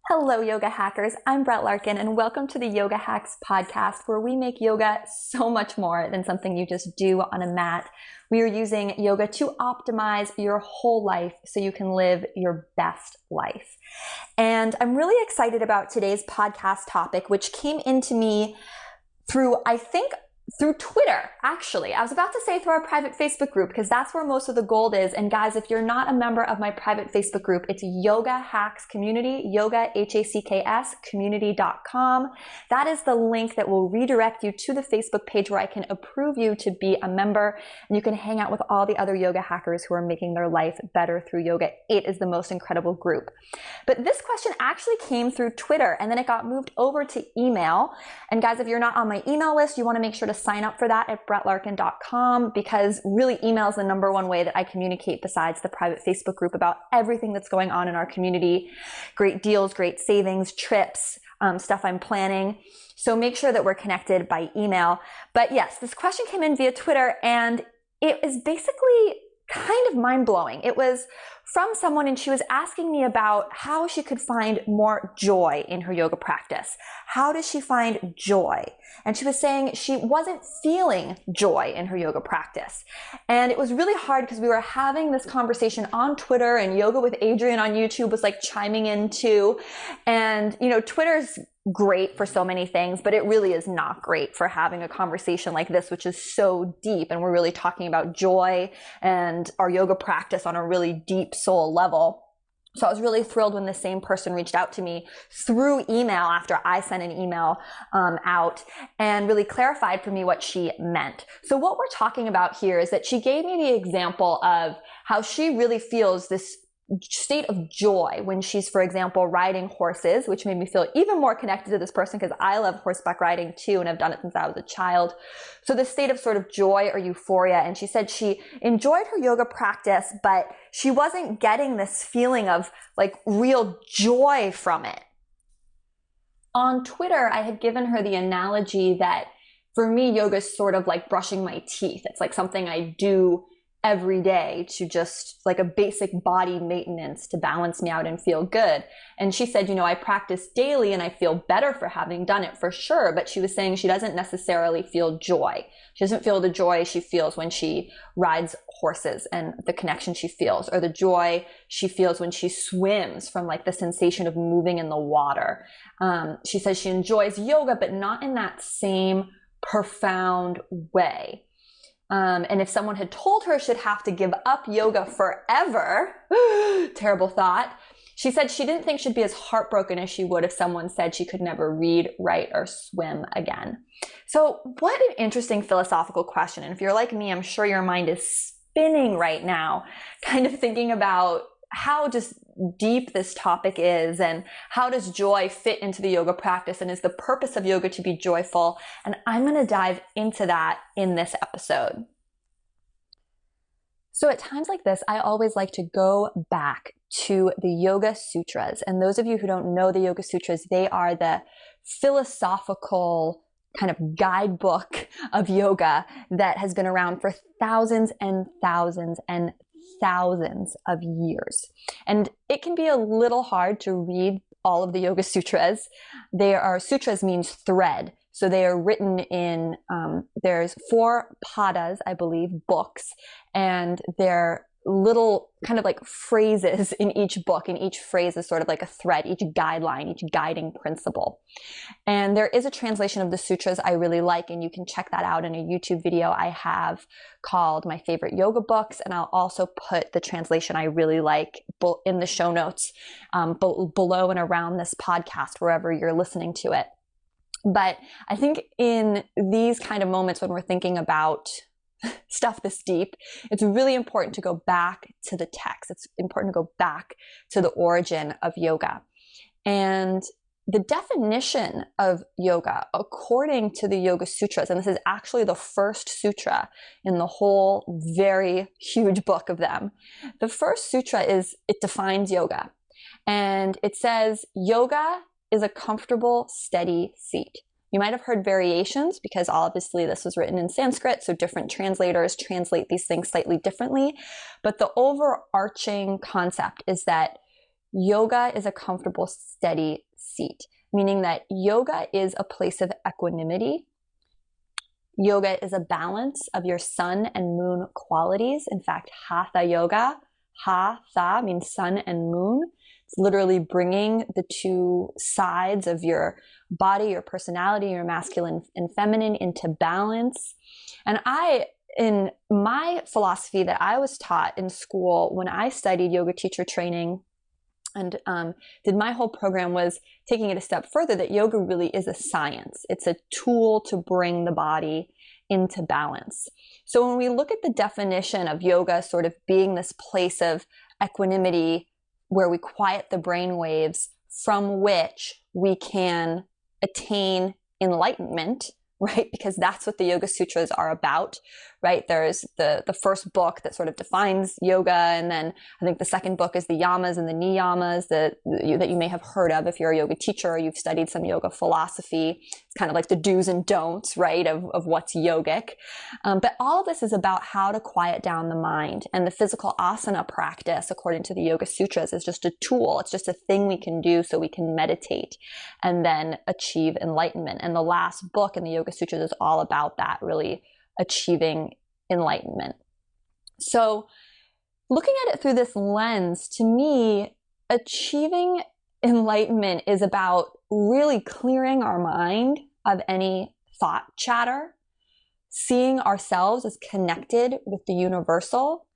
Hello, yoga hackers. I'm Brett Larkin, and welcome to the Yoga Hacks podcast, where we make yoga so much more than something you just do on a mat. We are using yoga to optimize your whole life so you can live your best life. And I'm really excited about today's podcast topic, which came into me through Twitter, actually. I was about to say through our private Facebook group, because that's where most of the gold is. And guys, if you're not a member of my private Facebook group, it's Yoga Hacks Community, yoga, H-A-C-K-S, community.com. That is the link that will redirect you to the Facebook page where I can approve you to be a member. And you can hang out with all the other yoga hackers who are making their life better through yoga. It is the most incredible group. But this question actually came through Twitter, and then it got moved over to email. And guys, if you're not on my email list, you want to make sure to sign up for that at BrettLarkin.com, because really email is the number one way that I communicate besides the private Facebook group about everything that's going on in our community. Great deals, great savings, trips, stuff I'm planning. So make sure that we're connected by email. But yes, this question came in via Twitter, and it is basically kind of mind-blowing. It was from someone, and she was asking me about how she could find more joy in her yoga practice. How does she find joy? And she was saying she wasn't feeling joy in her yoga practice. And it was really hard because we were having this conversation on Twitter, and Yoga with Adriene on YouTube was like chiming in too. And, you know, Twitter's great for so many things, but it really is not great for having a conversation like this, which is so deep. And we're really talking about joy and our yoga practice on a really deep soul level. So I was really thrilled when the same person reached out to me through email after I sent an email out, and really clarified for me what she meant. So what we're talking about here is that she gave me the example of how she really feels this state of joy when she's, for example, riding horses, which made me feel even more connected to this person because I love horseback riding too, and I've done it since I was a child. So this state of sort of joy or euphoria. And she said she enjoyed her yoga practice, but she wasn't getting this feeling of like real joy from it. On Twitter, I had given her the analogy that for me, yoga is sort of like brushing my teeth. It's like something I do every day to just like a basic body maintenance to balance me out and feel good. And she said, you know, I practice daily and I feel better for having done it for sure. But she was saying she doesn't necessarily feel joy. She doesn't feel the joy she feels when she rides horses and the connection she feels, or the joy she feels when she swims from like the sensation of moving in the water. She says she enjoys yoga, but not in that same profound way. And if someone had told her she'd have to give up yoga forever, terrible thought, she said she didn't think she'd be as heartbroken as she would if someone said she could never read, write, or swim again. So what an interesting philosophical question. And if you're like me, I'm sure your mind is spinning right now, kind of thinking about how just deep this topic is, and how does joy fit into the yoga practice, and is the purpose of yoga to be joyful? And I'm going to dive into that in this episode. So at times like this, I always like to go back to the Yoga Sutras. And those of you who don't know the Yoga Sutras, they are the philosophical kind of guidebook of yoga that has been around for thousands and thousands and thousands of years. And it can be a little hard to read all of the Yoga Sutras. Sutras means thread. So they are written in, there's 4 padas, I believe, books, and they're little kind of like phrases in each book, and each phrase is sort of like a thread, each guideline, each guiding principle. And there is a translation of the sutras I really like, and you can check that out in a YouTube video I have called My Favorite Yoga Books, and I'll also put the translation I really like in the show notes below and around this podcast, wherever you're listening to it. But I think in these kind of moments when we're thinking about stuff this deep, it's really important to go back to the text. It's important to go back to the origin of yoga. And the definition of yoga, according to the Yoga Sutras, and this is actually the first sutra in the whole very huge book of them. The first sutra it defines yoga. And it says, yoga is a comfortable, steady seat. You might have heard variations because obviously this was written in Sanskrit, so different translators translate these things slightly differently. But the overarching concept is that yoga is a comfortable, steady seat, meaning that yoga is a place of equanimity. Yoga is a balance of your sun and moon qualities. In fact, hatha yoga, hatha means sun and moon. It's literally bringing the two sides of your body, your personality, your masculine and feminine into balance. And in my philosophy that I was taught in school when I studied yoga teacher training and did my whole program, was taking it a step further, that yoga really is a science. It's a tool to bring the body into balance. So when we look at the definition of yoga sort of being this place of equanimity where we quiet the brain waves from which we can attain enlightenment, right? Because that's what the Yoga Sutras are about, right? There's the first book that sort of defines yoga, and then I think the second book is the yamas and the niyamas that you may have heard of if you're a yoga teacher or you've studied some yoga philosophy. It's kind of like the do's and don'ts, right, of what's yogic. But all of this is about how to quiet down the mind, and the physical asana practice, according to the Yoga Sutras, is just a tool. It's just a thing we can do so we can meditate and then achieve enlightenment. And the last book in the Yoga Sutras is all about that, really achieving enlightenment. So looking at it through this lens, to me, achieving enlightenment is about really clearing our mind of any thought chatter, seeing ourselves as connected with the universal.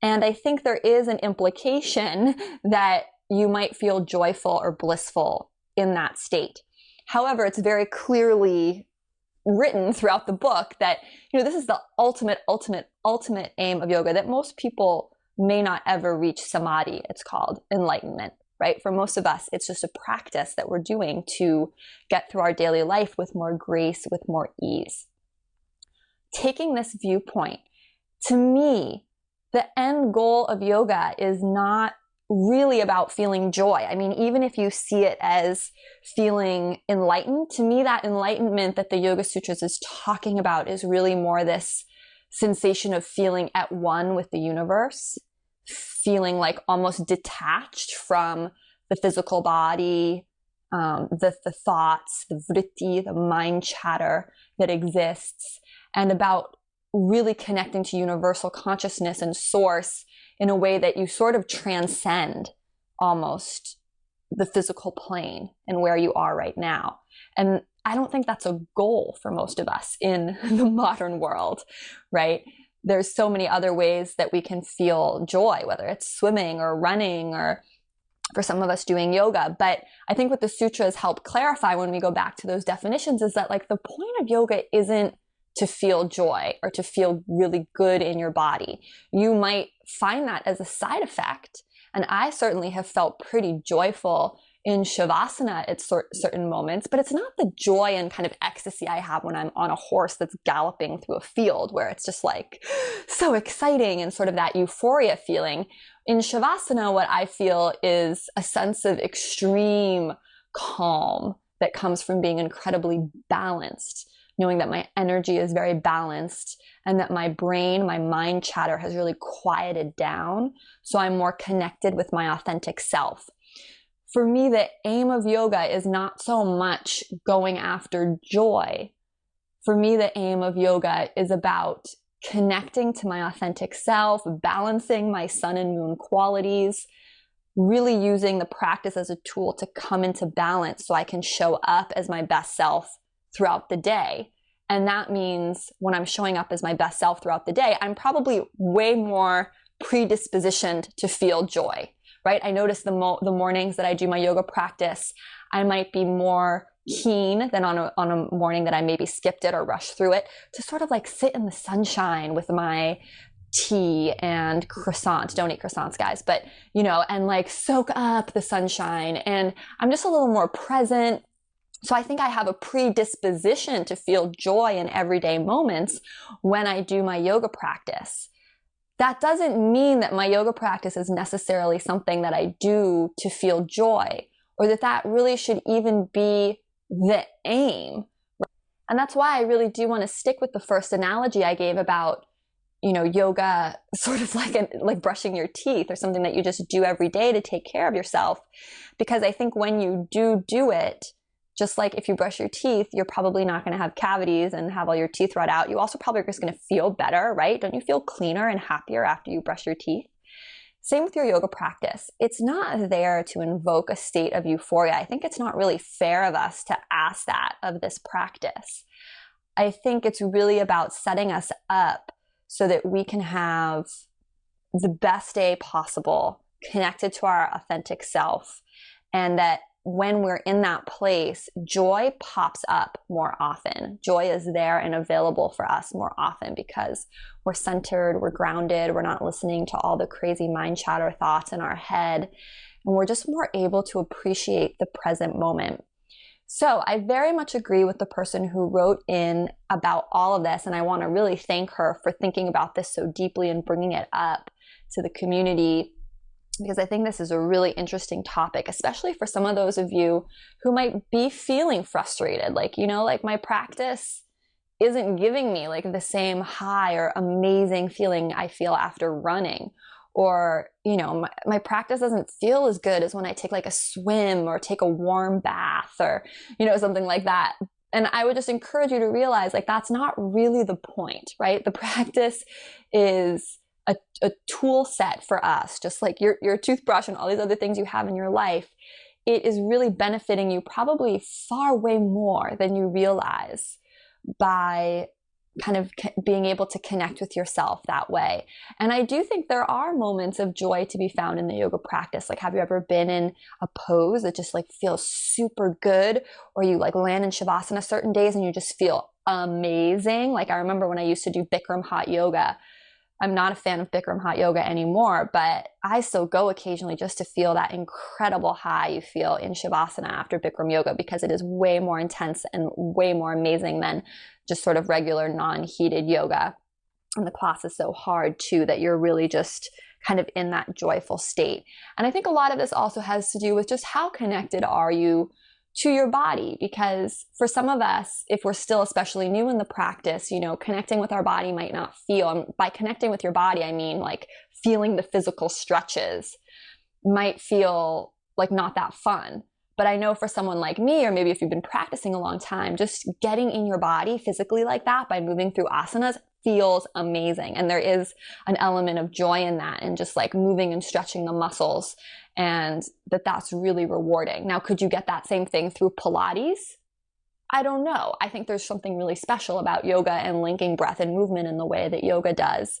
And I think there is an implication that you might feel joyful or blissful in that state. However, it's very clearly written throughout the book that, this is the ultimate aim of yoga, that most people may not ever reach samadhi. It's called enlightenment, right? For most of us, it's just a practice that we're doing to get through our daily life with more grace, with more ease. Taking this viewpoint, to me, the end goal of yoga is not really about feeling joy. I mean, even if you see it as feeling enlightened, to me, that enlightenment that the Yoga Sutras is talking about is really more this sensation of feeling at one with the universe, feeling like almost detached from the physical body, the thoughts, the vritti, the mind chatter that exists, and about really connecting to universal consciousness and source in a way that you sort of transcend almost the physical plane and where you are right now. And I don't think that's a goal for most of us in the modern world, right? There's so many other ways that we can feel joy, whether it's swimming or running or for some of us doing yoga. But I think what the sutras help clarify when we go back to those definitions is that, like, the point of yoga isn't to feel joy or to feel really good in your body. You might find that as a side effect. And I certainly have felt pretty joyful in Shavasana at certain moments, but it's not the joy and kind of ecstasy I have when I'm on a horse that's galloping through a field, where it's just like so exciting and sort of that euphoria feeling. In Shavasana, what I feel is a sense of extreme calm that comes from being incredibly balanced, knowing that my energy is very balanced and that my brain, my mind chatter has really quieted down. So I'm more connected with my authentic self. For me, the aim of yoga is not so much going after joy. For me, the aim of yoga is about connecting to my authentic self, balancing my sun and moon qualities, really using the practice as a tool to come into balance so I can show up as my best self throughout the day. And that means when I'm showing up as my best self throughout the day, I'm probably way more predispositioned to feel joy, right? I notice the mornings that I do my yoga practice, I might be more keen than on a morning that I maybe skipped it or rushed through it, to sort of like sit in the sunshine with my tea and croissants. Don't eat croissants, guys, but and like soak up the sunshine. And I'm just a little more present. So I think I have a predisposition to feel joy in everyday moments when I do my yoga practice. That doesn't mean that my yoga practice is necessarily something that I do to feel joy, or that really should even be the aim. And that's why I really do want to stick with the first analogy I gave about, yoga sort of like brushing your teeth or something that you just do every day to take care of yourself. Because I think when you do it, just like if you brush your teeth, you're probably not going to have cavities and have all your teeth rot out. You also probably are just going to feel better, right? Don't you feel cleaner and happier after you brush your teeth? Same with your yoga practice. It's not there to invoke a state of euphoria. I think it's not really fair of us to ask that of this practice. I think it's really about setting us up so that we can have the best day possible, connected to our authentic self, and that when we're in that place, joy pops up more often. Joy is there and available for us more often because we're centered, we're grounded, we're not listening to all the crazy mind chatter thoughts in our head, and we're just more able to appreciate the present moment. So I very much agree with the person who wrote in about all of this, and I want to really thank her for thinking about this so deeply and bringing it up to the community, because I think this is a really interesting topic, especially for some of those of you who might be feeling frustrated. Like my practice isn't giving me like the same high or amazing feeling I feel after running. Or, my practice doesn't feel as good as when I take like a swim or take a warm bath or, something like that. And I would just encourage you to realize like that's not really the point, right? The practice is a tool set for us, just like your toothbrush and all these other things you have in your life. It is really benefiting you probably far way more than you realize by kind of being able to connect with yourself that way. And I do think there are moments of joy to be found in the yoga practice. Like, have you ever been in a pose that just like feels super good, or you like land in Shavasana certain days and you just feel amazing? Like I remember when I used to do Bikram hot yoga. I'm not a fan of Bikram hot yoga anymore, but I still go occasionally just to feel that incredible high you feel in Shavasana after Bikram yoga, because it is way more intense and way more amazing than just sort of regular non-heated yoga. And the class is so hard too that you're really just kind of in that joyful state. And I think a lot of this also has to do with just how connected are you to your body, because for some of us, if we're still especially new in the practice, connecting with our body might not feel, and by connecting with your body, I mean like feeling the physical stretches might feel like not that fun. But I know for someone like me, or maybe if you've been practicing a long time, just getting in your body physically like that by moving through asanas feels amazing. And there is an element of joy in that, and just like moving and stretching the muscles, and that's really rewarding. Now, could you get that same thing through Pilates? I don't know. I think there's something really special about yoga and linking breath and movement in the way that yoga does.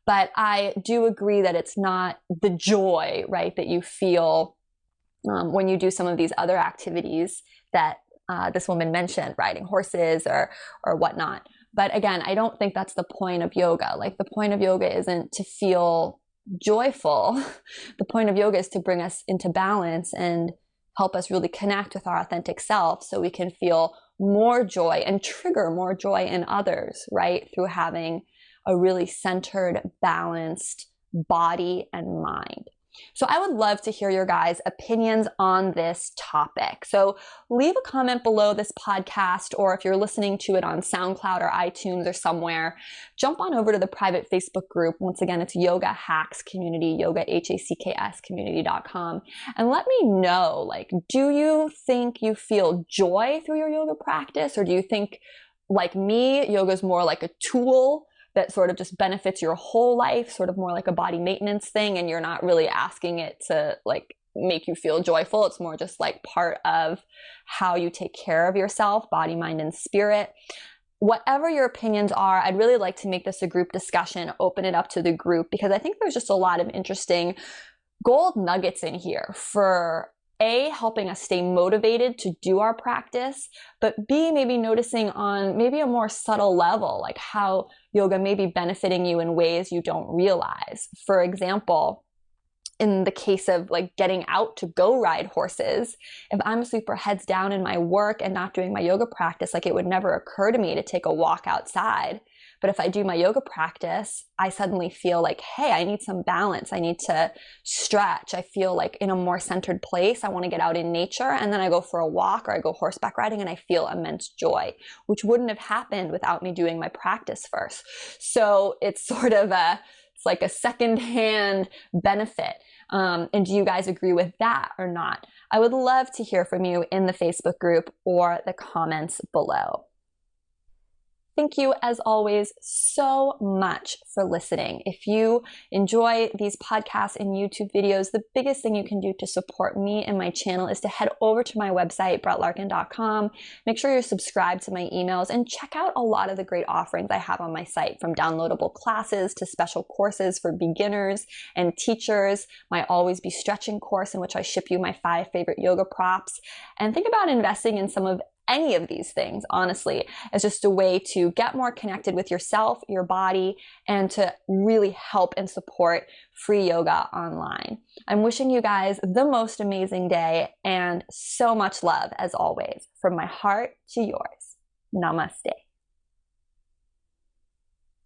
But I do agree that it's not the joy, right, that you feel when you do some of these other activities that this woman mentioned, riding horses or whatnot. But again, I don't think that's the point of yoga. Like, the point of yoga isn't to feel joyful. The point of yoga is to bring us into balance and help us really connect with our authentic self, so we can feel more joy and trigger more joy in others, right? Through having a really centered, balanced body and mind. So I would love to hear your guys' opinions on this topic. So leave a comment below this podcast, or if you're listening to it on SoundCloud or iTunes or somewhere, jump on over to the private Facebook group. Once again, it's Yoga Hacks Community, yogahackscommunity.com. And let me know, like, do you think you feel joy through your yoga practice? Or do you think, like me, yoga is more like a tool that sort of just benefits your whole life, sort of more like a body maintenance thing, and you're not really asking it to like make you feel joyful? It's more just like part of how you take care of yourself, body, mind, and spirit. Whatever your opinions are, I'd really like to make this a group discussion, open it up to the group, because I think there's just a lot of interesting gold nuggets in here for A, helping us stay motivated to do our practice, but B, maybe noticing on maybe a more subtle level, like how yoga may be benefiting you in ways you don't realize. For example, in the case of like getting out to go ride horses, if I'm super heads down in my work and not doing my yoga practice, like it would never occur to me to take a walk outside. But if I do my yoga practice, I suddenly feel like, hey, I need some balance. I need to stretch. I feel like in a more centered place. I want to get out in nature. And then I go for a walk or I go horseback riding and I feel immense joy, which wouldn't have happened without me doing my practice first. So it's sort of it's like a secondhand benefit. And do you guys agree with that or not? I would love to hear from you in the Facebook group or the comments below. Thank you, as always, so much for listening. If you enjoy these podcasts and YouTube videos, the biggest thing you can do to support me and my channel is to head over to my website, BrettLarkin.com. Make sure you're subscribed to my emails and check out a lot of the great offerings I have on my site, from downloadable classes to special courses for beginners and teachers, my Always Be Stretching course in which I ship you my 5 favorite yoga props. And think about investing in some of any of these things, honestly, as just a way to get more connected with yourself, your body, and to really help and support free yoga online. I'm wishing you guys the most amazing day and so much love, as always, from my heart to yours. Namaste.